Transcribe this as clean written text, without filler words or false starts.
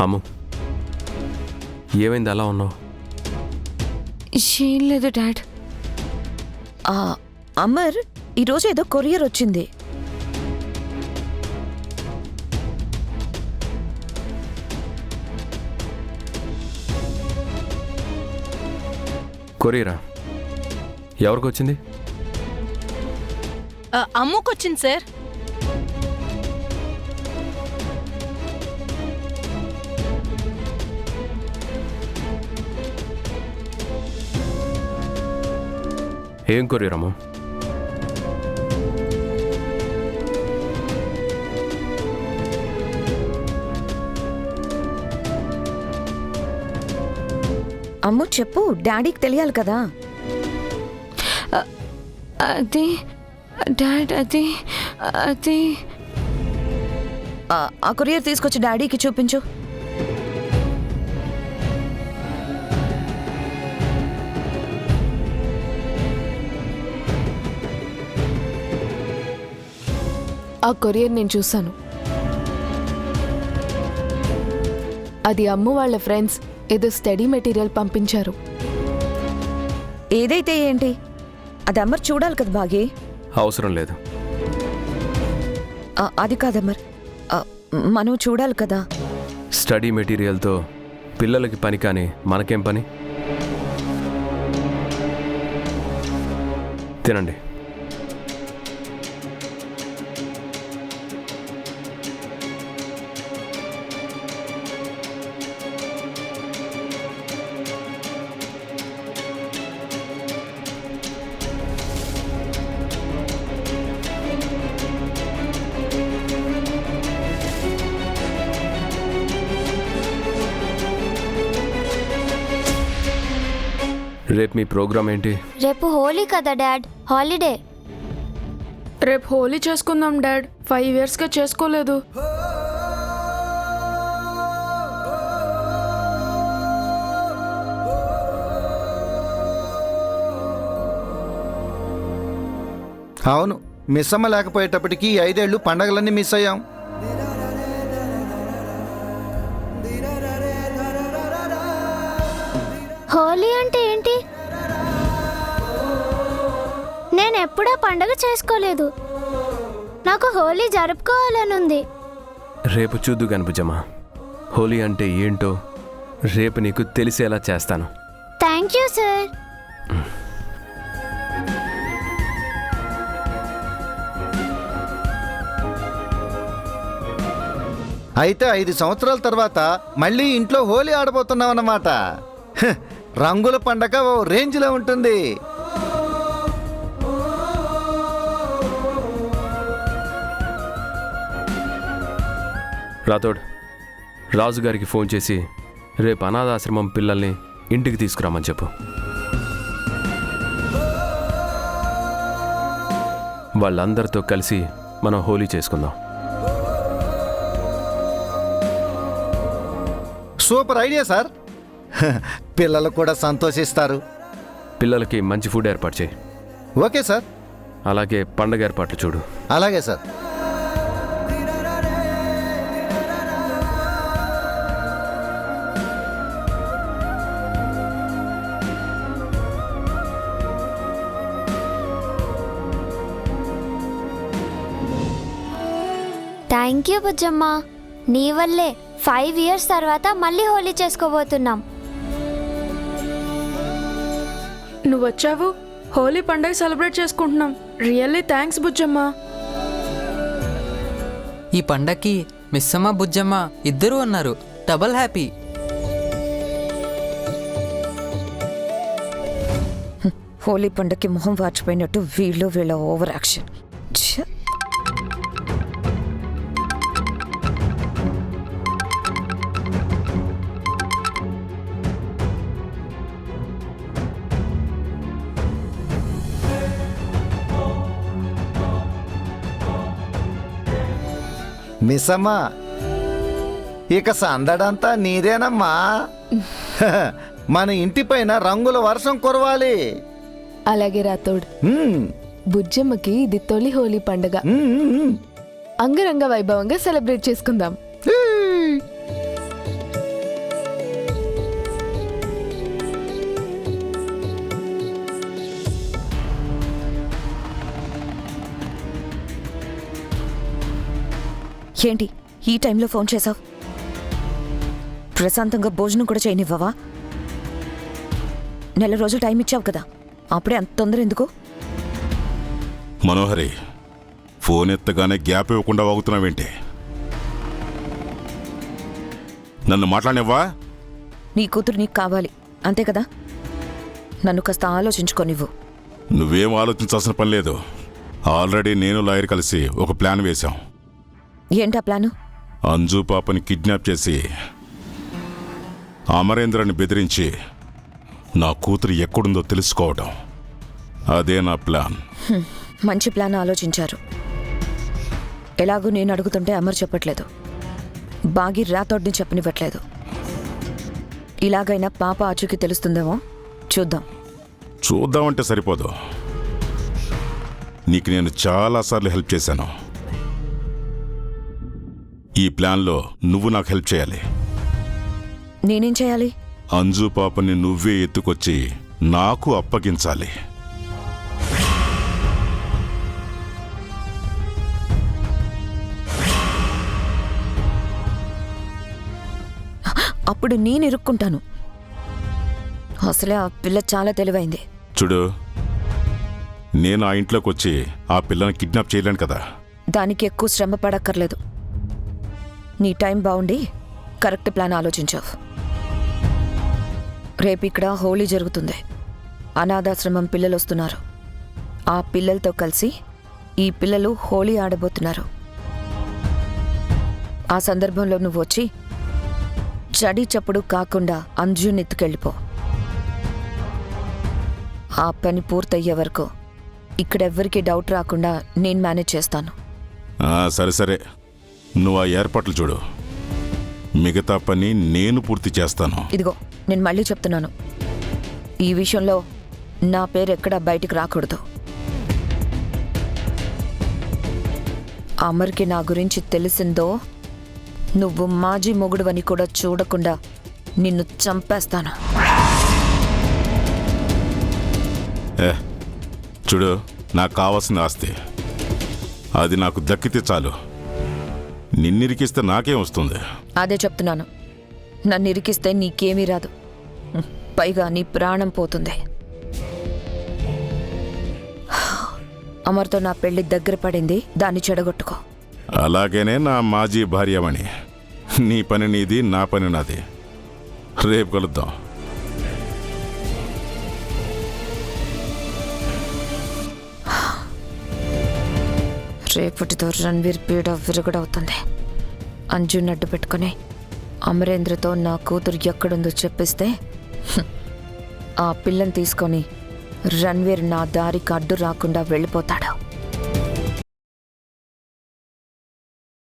అమ్ము, ఏమైంది అలా ఉన్నావు? ఏం లేదు డాడ్. అమర్, ఈరోజు ఏదో కొరియర్ వచ్చింది. కొరియరా? ఎవరికి వచ్చింది? అమ్ముకొచ్చింది సార్. ఏం కొరియర్ అమ్ము? అమ్ము చెప్పు, డాడీకి తెలియాలి కదా. అది డాడ్, అది అది ఆ కొరియర్ తీసుకొచ్చి డాడీకి చూపించు. ఆ కొరియర్ నేను చూశాను. అది అమ్ము వాళ్ళ ఫ్రెండ్స్ ఏదో స్టడీ మెటీరియల్ పంపించారు. ఏదైతే ఏంటి, అది అమర్ చూడాలి కదా బాగి. అవసరం లేదు. అది కాదమర్, మనం చూడాలి కదా. స్టడీ మెటీరియల్తో పిల్లలకి పని, కానీ మనకేం పని? తినండి. రేపు మీ ప్రోగ్రామ్ ఏంటి? రేపు హోలీ కదా డాడ్, హాలిడే. రేపు హోలీ చేసుకుందాం డాడ్, 5 yearsగా చేసుకోలేదు. అవును, మిస్ అమ్మ లేకపోయేటప్పటికి 5 ఏళ్ళు పండగలన్నీ మిస్ అయ్యాం. హోలీ అంటే ఏంటి? నేను ఎప్పుడూ పండగ చేసుకోలేదు. నాకు హోలీ జరుపుకోవాలనుంది. రేపు చూద్దు కనిపించమ్మా. హోలీ అంటే ఏంటో రేపు నీకు తెలిసేలా చేస్తాను. Thank you sir. అయితే 5 సంవత్సరాల తర్వాత మళ్ళీ ఇంట్లో హోలీ ఆడబోతున్నాం అన్నమాట. రంగుల పండగ ఓ రేంజ్లో ఉంటుంది. రాథోడ్, రాజుగారికి ఫోన్ చేసి రేపు అనాథాశ్రమం పిల్లల్ని ఇంటికి తీసుకురామని చెప్పు. వాళ్ళందరితో కలిసి మనం హోలీ చేసుకుందాం. Super idea sir. పిల్లలు కూడా సంతోషిస్తారు. పిల్లలకి మంచి ఫుడ్ ఏర్పాటు చేయి. Okay sir. అలాగే పండగ ఏర్పాట్లు చూడు. అలాగే సార్. థ్యాంక్ యూ బుజ్జమ్మ, నీ వల్లే 5 years తర్వాత మళ్ళీ హోలీ చేసుకోబోతున్నాం. నువ్వు వచ్చావు, హోలీ పండగ సెలబ్రేట్ చేసుకుంటున్నాం. Really thanks Bujjamma. ఈ పండక్కి మిస్సమ్మ బుజ్జమ్మ ఇద్దరూ ఉన్నారు. Double happy. హోలీ పండగకి మొహం వాచిపోయినట్టు వీళ్ళ ఓవర్ యాక్షన్. మిస్ అమ్మ, ఇక సందడంతా నీదేనమ్మా. మన ఇంటి పైన రంగుల వర్షం కురవాలి. అలాగే రాథోడ్. బుజ్జమ్మకి ఇది తొలి హోలీ పండుగ. అంగరంగ వైభవంగా సెలబ్రేట్ చేసుకుందాం. ఏంటి ఈ టైంలో ఫోన్ చేసావు? ప్రశాంతంగా భోజనం కూడా చేయనివ్వవా? నెల రోజులు టైం ఇచ్చావు కదా, అప్పుడే అంత తొందర ఎందుకు? మనోహరి, ఫోన్ ఎత్తగానే గ్యాప్ ఇవ్వకుండా వాగుతున్నావేంటి? నన్ను మాట్లాడినవ్వా? నీ కూతురు నీకు కావాలి అంతే కదా? నన్ను కాస్త ఆలోచించుకోనివ్వు. నువ్వేం ఆలోచించాల్సిన పని లేదు. ఆల్రెడీ నేను లాయర్ కలిసి ఒక ప్లాన్ వేశాం. ఏంటా ప్లాను? అంజు పాపని కిడ్నాప్ చేసి అమరేంద్రని బెదిరించి నా కూతురు ఎక్కడుందో తెలుసుకోవడం. అదే నా ప్లాన్. మంచి ప్లాన్ ఆలోచించారు. ఎలాగూ నేను అడుగుతుంటే అమర్ చెప్పట్లేదు, బాగి రాతోడ్ని చెప్పనివ్వట్లేదు. ఇలాగైనా పాప ఆచూకి తెలుస్తుందేమో చూద్దాం. చూద్దామంటే సరిపోదు. నీకు నేను చాలాసార్లు హెల్ప్ చేశాను. ఈ ప్లాన్లో నువ్వు నాకు హెల్ప్ చేయాలి. నేనేం చేయాలి? అంజు పాపని నువ్వే ఎత్తుకొచ్చి నాకు అప్పగించాలి. అప్పుడు నేను ఇరుక్కుంటాను. అసలే ఆ పిల్ల చాలా తెలివైంది. చూడు, నేను ఆ ఇంట్లోకి వచ్చి ఆ పిల్లని కిడ్నాప్ చేయలేను కదా. దానికి ఎక్కువ శ్రమ పడక్కర్లేదు. నీ టైం బాగుండి కరెక్ట్ ప్లాన్ ఆలోచించావు. రేపు ఇక్కడ హోలీ జరుగుతుంది. అనాథాశ్రమం పిల్లలు వస్తున్నారు. ఆ పిల్లలతో కలిసి ఈ పిల్లలు హోలీ ఆడబోతున్నారు. ఆ సందర్భంలో నువ్వు వచ్చి చడి చప్పుడు కాకుండా అంజుని ఎత్తుకెళ్ళిపో. ఆ పని పూర్తయ్యే వరకు ఇక్కడెవ్వరికీ డౌట్ రాకుండా నేను మేనేజ్ చేస్తాను. సరే సరే, నువ్వు ఆ ఏర్పాట్లు చూడు. మిగతా పని నేను పూర్తి చేస్తాను. ఇదిగో నేను మళ్ళీ చెప్తున్నాను, ఈ విషయంలో నా పేరు ఎక్కడా బయటికి రాకూడదు. అమర్కి నా గురించి తెలిసిందో నువ్వు మాజీ మొగుడువని కూడా చూడకుండా నిన్ను చంపేస్తాను. చూడు, నాకు కావాల్సిన ఆస్తి అది నాకు దక్కితే చాలు. నిన్నిరికిస్తే నాకేం వస్తుంది? అదే చెప్తున్నాను, నన్ను ఇరికిస్తే నీకేమీ రాదు, పైగా నీ ప్రాణం పోతుంది. అమర్తో నా పెళ్లి దగ్గర పడింది, దాన్ని చెడగొట్టుకో. అలాగేనే నా మాజీ భార్యమణి. నీ పని నీది, నా పని నాది. రేపు కలుద్దాం. రేపటితో రణ్వీర్ పీడ విరుగుడవుతుంది. అంజుని అడ్డు పెట్టుకుని అమరేంద్రతో నా కూతురు ఎక్కడుందో చెప్పిస్తే ఆ పిల్లని తీసుకొని రణ్వీర్ నా దారికి అడ్డు రాకుండా వెళ్ళిపోతాడు.